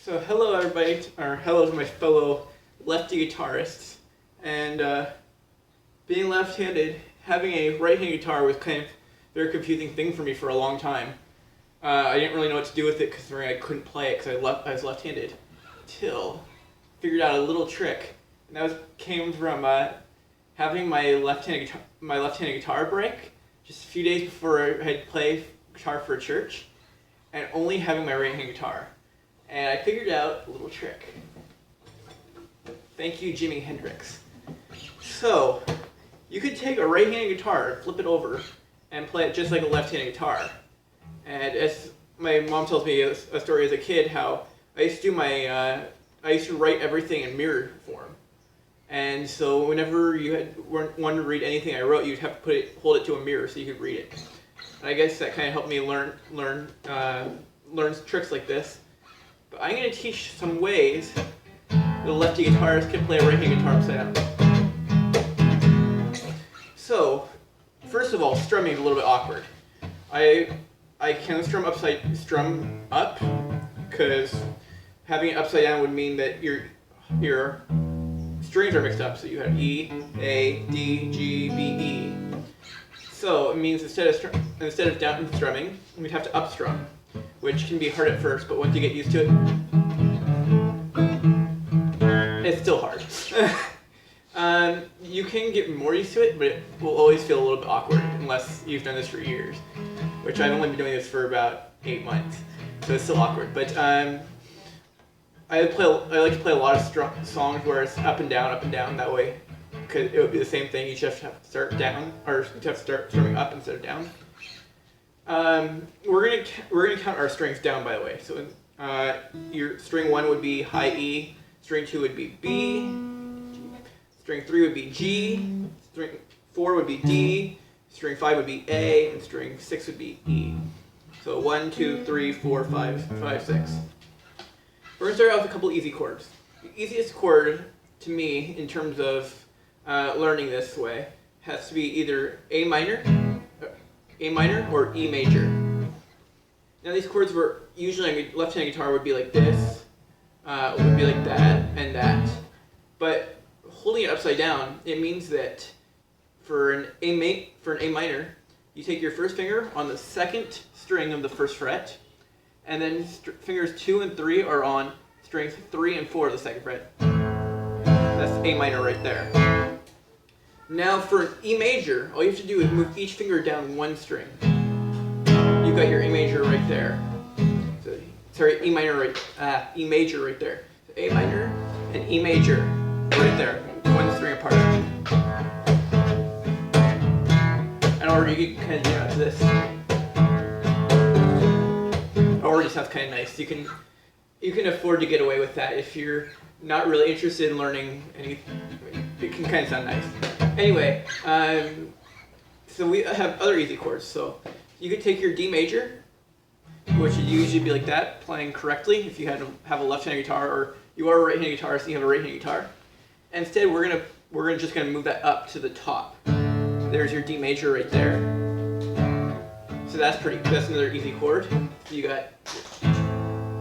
So hello everybody, or hello to my fellow lefty guitarists. And being left-handed, having a right-handed guitar was kind of a very confusing thing for me for a long time. I didn't really know what to do with it because I couldn't play it because I was left-handed. Till I figured out a little trick, and that came from having my left-handed guitar break just a few days before I had played guitar for a church, and only having my right-handed guitar. And I figured out a little trick. Thank you, Jimi Hendrix. So, you could take a right-handed guitar, flip it over, and play it just like a left-handed guitar. And as my mom tells me a story as a kid, how I used to do I used to write everything in mirror form. And so whenever you wanted to read anything I wrote, you'd have to hold it to a mirror so you could read it. And I guess that kind of helped me learn tricks like this. But I'm going to teach some ways that a lefty guitarist can play a right-handed guitar upside down. So, first of all, strumming is a little bit awkward. I can strum up, because having it upside down would mean that your strings are mixed up. So you have E, A, D, G, B, E. So it means instead of down strumming, we'd have to up strum, which can be hard at first, but once you get used to it, it's still hard. You can get more used to it, but it will always feel a little bit awkward unless you've done this for years, which I've only been doing this for about 8 months, so it's still awkward. But I like to play a lot of songs where it's up and down that way, because it would be the same thing. You just have to start down, or you have to start strumming up instead of down. We're gonna count our strings down, by the way. So your string 1 would be high E, string 2 would be B, string 3 would be G, string 4 would be D, string 5 would be A, and string 6 would be E. So 1, 2, 3, 4, 5, 6. We're gonna start out with a couple easy chords. The easiest chord to me in terms of learning this way has to be either A minor or E major. Now these chords were usually on a left-handed guitar would be like this, would be like that, and that. But holding it upside down, it means that for an A minor, you take your first finger on the second string of the first fret, and then fingers 2 and 3 are on strings 3 and 4 of the second fret. That's A minor right there. Now for an E major, all you have to do is move each finger down one string. You've got your E major right there. So, sorry, E major right there. So A minor and E major right there, one string apart. And already you can kind of do out to this. Already sounds kind of nice. You can afford to get away with that if you're not really interested in learning anything. It can kind of sound nice. Anyway, so we have other easy chords. So you could take your D major, which would usually be like that, playing correctly if you had to have a left-handed guitar, or you are a right-handed guitarist and you have a right-handed guitar. And instead, we're just gonna move that up to the top. There's your D major right there. So that's another easy chord. You got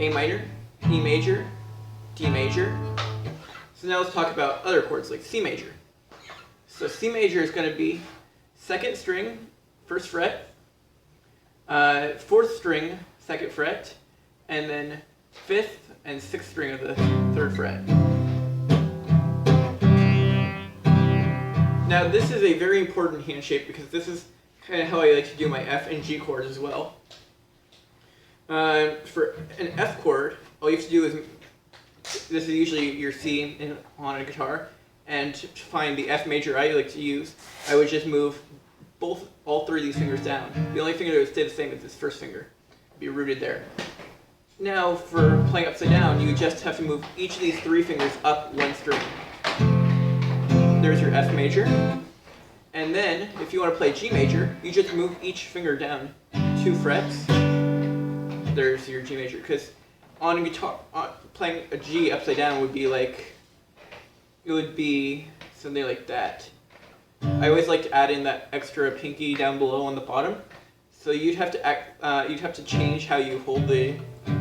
A minor, E major, D major. So now let's talk about other chords like C major. So C major is going to be second string, first fret, fourth string, second fret, and then fifth and sixth string of the third fret. Now this is a very important hand shape because this is kind of how I like to do my F and G chords as well. For an F chord, all you have to do is, this is usually your C on a guitar, and to find the F major I like to use, I would just move all three of these fingers down. The only finger that would stay the same is this first finger. Be rooted there. Now for playing upside down, you just have to move each of these three fingers up one string. There's your F major. And then, if you want to play G major, you just move each finger down 2 frets. There's your G major. Because on a guitar, playing a G upside down would be like, it would be something like that. I always like to add in that extra pinky down below on the bottom. So you'd have to change how you hold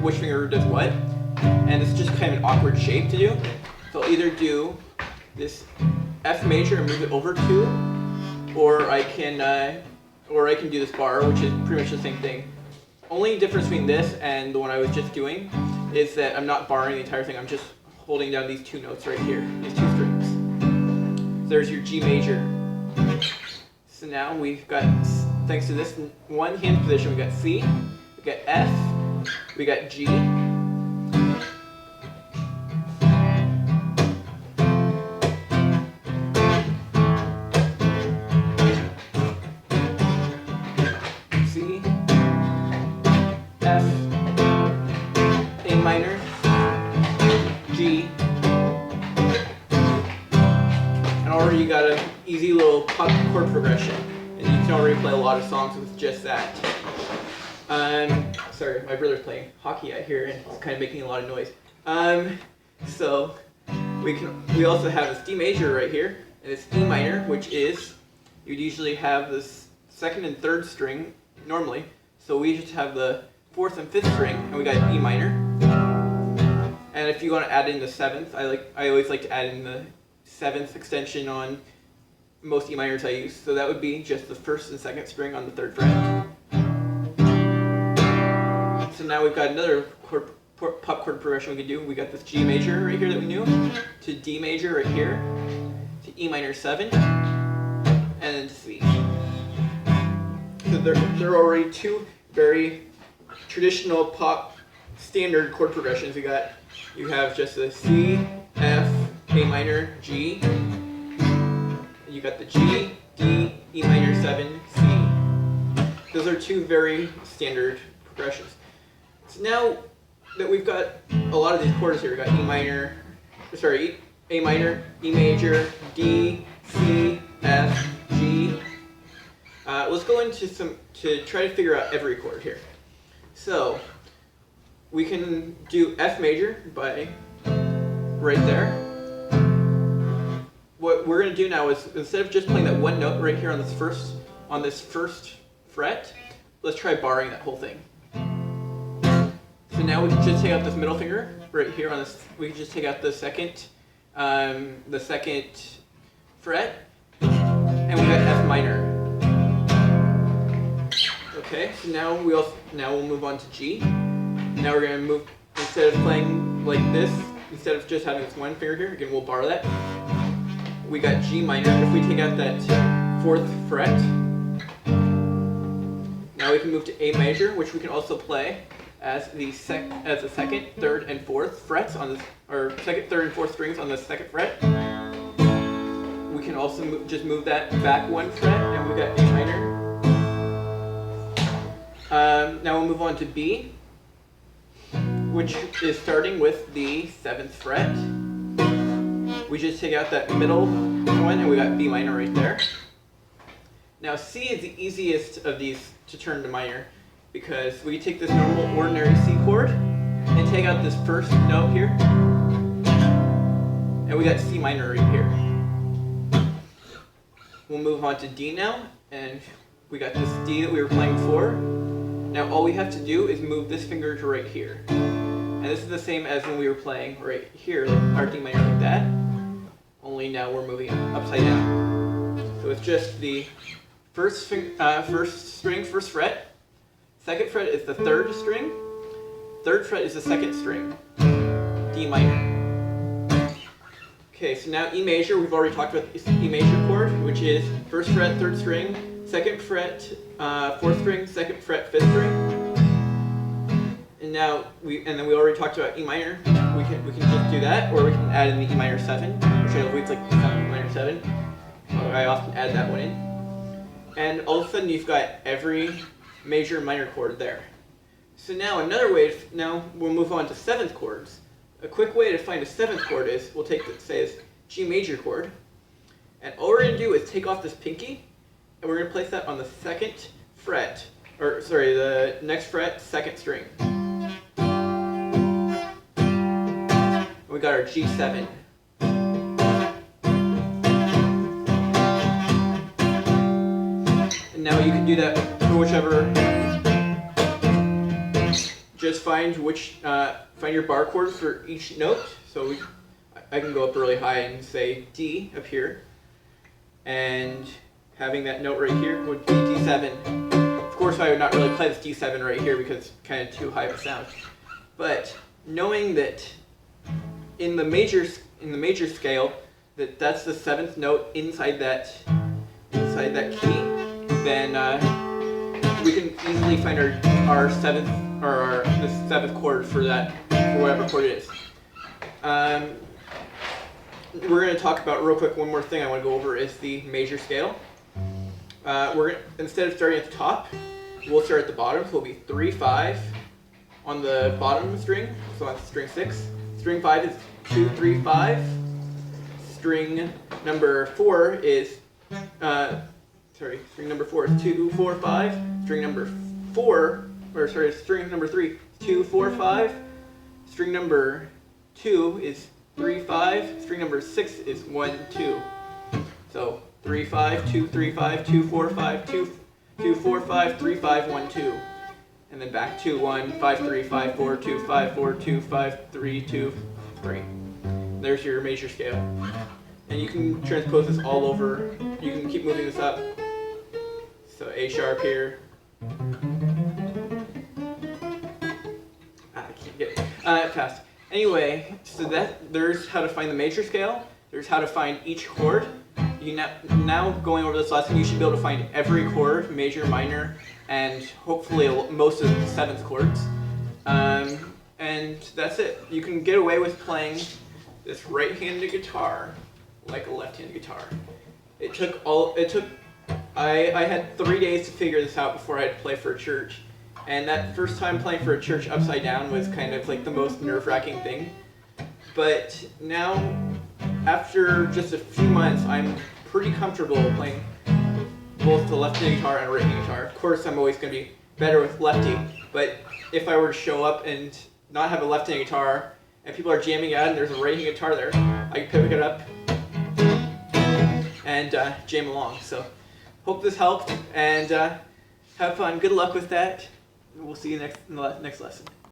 which finger does what. and it's just kind of an awkward shape to do. So I'll either do this F major and move it over 2, or I can do this bar, which is pretty much the same thing. Only difference between this and the one I was just doing is that I'm not barring the entire thing. I'm just holding down these 2 notes right here, these 2 strings. So there's your G major. So now we've got, thanks to this one hand position, we got C, we got F, we got G. C, F, A minor, G. And already you got an easy little chord progression, and you can already play a lot of songs with just that. Sorry, my brother's playing hockey out here and it's kind of making a lot of noise. So we also have this D major right here, and it's E minor, which is, you'd usually have this 2nd and 3rd string normally. So we just have the 4th and 5th string, and we got E minor. And if you want to add in the 7th, I always like to add in the 7th extension on most E minors I use. So that would be just the 1st and 2nd string on the 3rd fret. So now we've got another pop chord progression we can do. We got this G major right here that we knew, to D major right here, to E minor 7, and then to C. So there are already 2 very traditional pop standard chord progressions. You have just the C, F, A minor, G. You got the G, D, E minor 7, C. Those are 2 very standard progressions. So now that we've got a lot of these chords here, we've got A minor, E major, D, C, F, G. Let's go into to try to figure out every chord here. So we can do F major by right there. What we're going to do now is, instead of just playing that one note right here on this first fret, let's try barring that whole thing. So now we can just take out this middle finger right here on this. We can just take out the second fret, and we got F minor. Okay, so now we'll move on to G. Now we're going to move, instead of playing like this, instead of just having this one finger here, again we'll bar that. We got G minor. If we take out that 4th fret, now we can move to A major, which we can also play as the 2nd, 3rd, and 4th frets on this, or 2nd, 3rd, and 4th strings on the 2nd fret. We can also just move that back 1 fret, and we got A minor. Now we'll move on to B, which is starting with the 7th fret. We just take out that middle one, and we got B minor right there. Now C is the easiest of these to turn to minor, because we take this normal ordinary C chord and take out this first note here, and we got C minor right here. We'll move on to D now, and we got this D that we were playing before. Now all we have to do is move this finger to right here. And this is the same as when we were playing right here, like our D minor like that, only now we're moving it upside down. So it's just the first string, first fret. 2nd fret is the 3rd string. 3rd fret is the 2nd string. D minor. Okay, so now E major, we've already talked about the E major chord, which is 1st fret, 3rd string, 2nd fret, 4th string, 2nd fret, 5th string. And now we already talked about E minor. We can just do that, or we can add in the E minor 7, which I believe it's like E minor 7. I often add that one in. And all of a sudden you've got every major and minor chord there. So now another way, now we'll move on to 7th chords. A quick way to find a 7th chord is, we'll take, say, this G major chord, and all we're going to do is take off this pinky, and we're going to place that on the 2nd fret, or sorry, the next fret, 2nd string. And we got our G7. And now you can do that for whichever, just find which find your bar chords for each note. So I can go up really high and say D up here, and having that note right here would be D7. Of course, I would not really play this D7 right here because it's kind of too high of a sound. But knowing that in the major scale that's the 7th note inside that key, then we can easily find our 7th or the 7th chord for whatever chord it is. We're going to talk about real quick one more thing I want to go over is the major scale. Instead of starting at the top, we'll start at the bottom. So it'll be 3, 5 on the bottom string. So that's string 6. String 5 is 2, 3, 5. String number 4 is string number 4 is 2, 4, 5. String number 3 is 2, 4, 5. String number 2 is 3, 5. String number 6 is 1, 2. So 3, 5, 2, 3, 5, 2, 4, 5, 2, 4, 5, 3, 5, 1, 2. And then back 2, 1, 5, 3, 5, 4, 2, 5, 4, 2, 5, 3, 2, 3. There's your major scale. And you can transpose this all over. You can keep moving this up. So A sharp here. I can't get it fast. Anyway, so there's how to find the major scale. There's how to find each chord. Now going over this lesson, you should be able to find every chord, major, minor, and hopefully most of the 7th chords. And that's it. You can get away with playing this right-handed guitar like a left-handed guitar. I had 3 days to figure this out before I had to play for a church. And that first time playing for a church upside down was kind of like the most nerve-wracking thing. But now, after just a few months, I'm pretty comfortable playing both the left-handed guitar and right-handed guitar. Of course, I'm always going to be better with lefty, but if I were to show up and not have a left-handed guitar, and people are jamming out and there's a right-handed guitar there, I can pick it up and jam along. So, hope this helped, and have fun. Good luck with that. We'll see you in the next lesson.